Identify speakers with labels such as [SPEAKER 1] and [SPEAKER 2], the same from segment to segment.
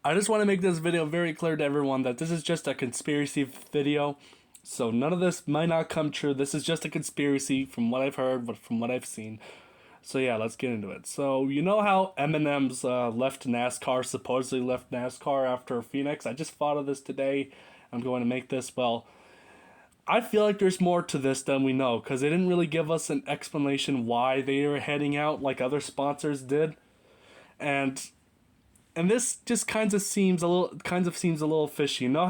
[SPEAKER 1] I just want to make this video very clear to everyone that this is just a conspiracy video. So none of this might not come true. This is just a conspiracy from what I've heard, but from what I've seen. So yeah, let's get into it. So you know how M&M's left NASCAR, supposedly left NASCAR after Phoenix? I just thought of this today. I'm going to make this. Well, I feel like there's more to this than we know because they didn't really give us an explanation why they were heading out like other sponsors did. And and this just kind of seems a little fishy. You know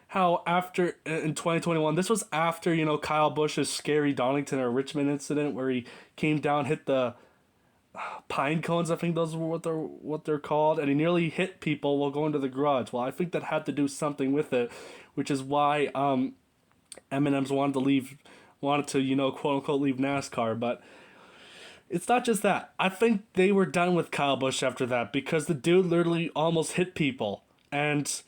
[SPEAKER 1] how after in 2021, this was after Kyle Busch's scary Donington or Richmond incident where he came down, hit the pine cones. I think those were what they're called, and he nearly hit people while going to the garage. Well, I think that had to do something with it, which is why M&M's wanted to quote unquote leave NASCAR, but it's not just that. I think they were done with Kyle Busch after that because the dude literally almost hit people. And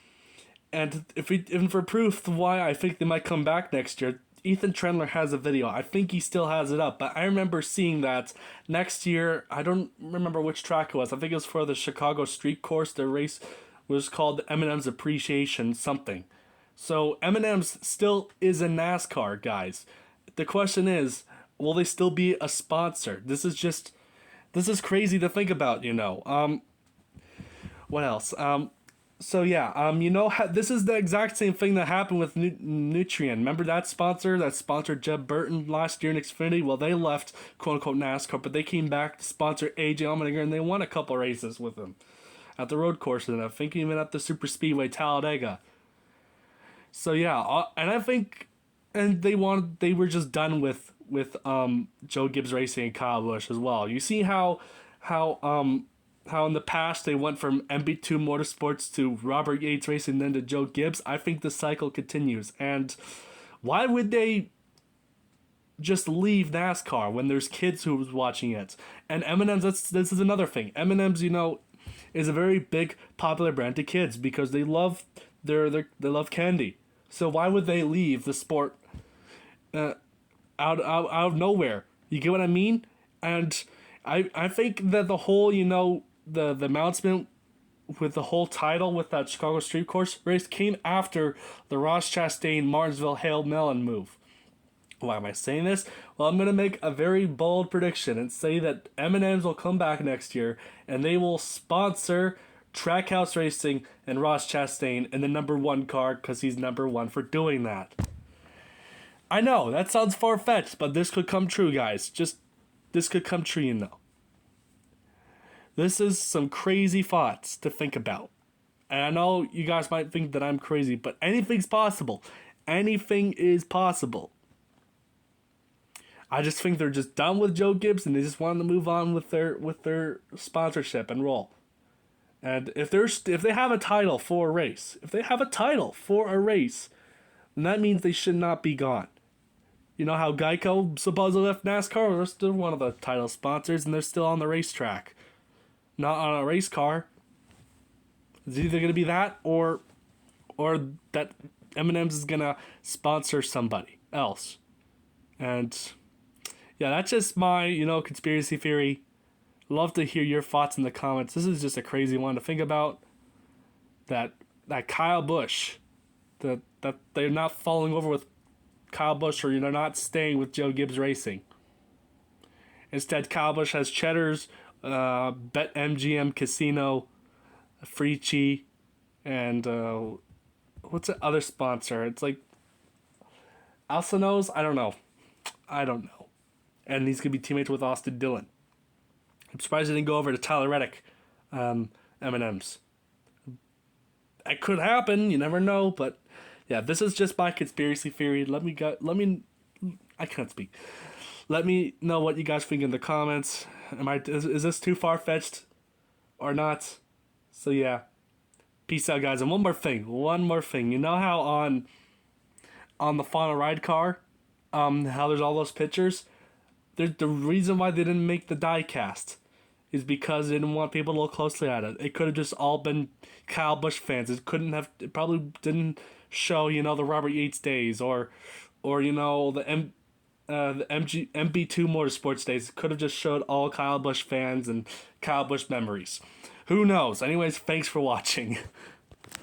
[SPEAKER 1] even for proof of why I think they might come back next year, Ethan Trendler has a video. I think he still has it up, but I remember seeing that next year. I don't remember which track it was. I think it was for the Chicago Street Course. The race was called M&M's Appreciation something. So M&M's still is a NASCAR, guys. The question is, will they still be a sponsor? This is crazy to think about. What else? So yeah, this is the exact same thing that happened with Nutrien. Remember that sponsor that sponsored Jeb Burton last year in Xfinity? Well, they left quote unquote NASCAR, but they came back to sponsor AJ Allmendinger, and they won a couple races with him at the road courses, and I think even at the Super Speedway Talladega. So yeah, and I think, and they were just done with Joe Gibbs Racing and Kyle Busch as well. You see how in the past they went from MB2 Motorsports to Robert Yates Racing, then to Joe Gibbs. I think the cycle continues. And why would they just leave NASCAR when there's kids who's watching it? And M&M's, this is another thing. M&M's, is a very big popular brand to kids because they love they love candy. So why would they leave the sport out of nowhere? You get what I mean? And I think that the whole the announcement with the whole title with that Chicago Street Course race came after the Ross Chastain Martinsville Hail Melon move. Why am I saying this? Well, I'm gonna make a very bold prediction and say that M&M's will come back next year and they will sponsor Trackhouse Racing and Ross Chastain in the number one car because he's number one for doing that. I know that sounds far fetched, but this could come true, guys. This could come true. This is some crazy thoughts to think about. And I know you guys might think that I'm crazy, but anything's possible. Anything is possible. I just think they're just done with Joe Gibbs and they just want to move on with their sponsorship and roll. And if they have a title for a race, then that means they should not be gone. You know how Geico supposedly left NASCAR? They're still one of the title sponsors and they're still on the racetrack. Not on a race car. It's either going to be that or that M&M's is going to sponsor somebody else. And yeah, that's just my, conspiracy theory. Love to hear your thoughts in the comments. This is just a crazy one to think about. That Kyle Busch, that they're not falling over with Kyle Busch, or they're not staying with Joe Gibbs Racing. Instead, Kyle Busch has Cheddar's, BetMGM Casino, Freechy, and what's the other sponsor? It's like Alcinos? I don't know. And he's gonna be teammates with Austin Dillon. I'm surprised he didn't go over to Tyler Reddick, M&M's. That could happen. You never know. But yeah, this is just my conspiracy theory. I can't speak. Let me know what you guys think in the comments. Is this too far-fetched or not? So yeah, peace out, guys. And one more thing. You know how on the Final Ride car, how there's all those pictures? There's the reason why they didn't make the die cast is because they didn't want people to look closely at it. It could have just all been Kyle Busch fans. It probably didn't show, the Robert Yates days or the MB2 Motorsports days. It could have just showed all Kyle Busch fans and Kyle Busch memories. Who knows? Anyways, thanks for watching.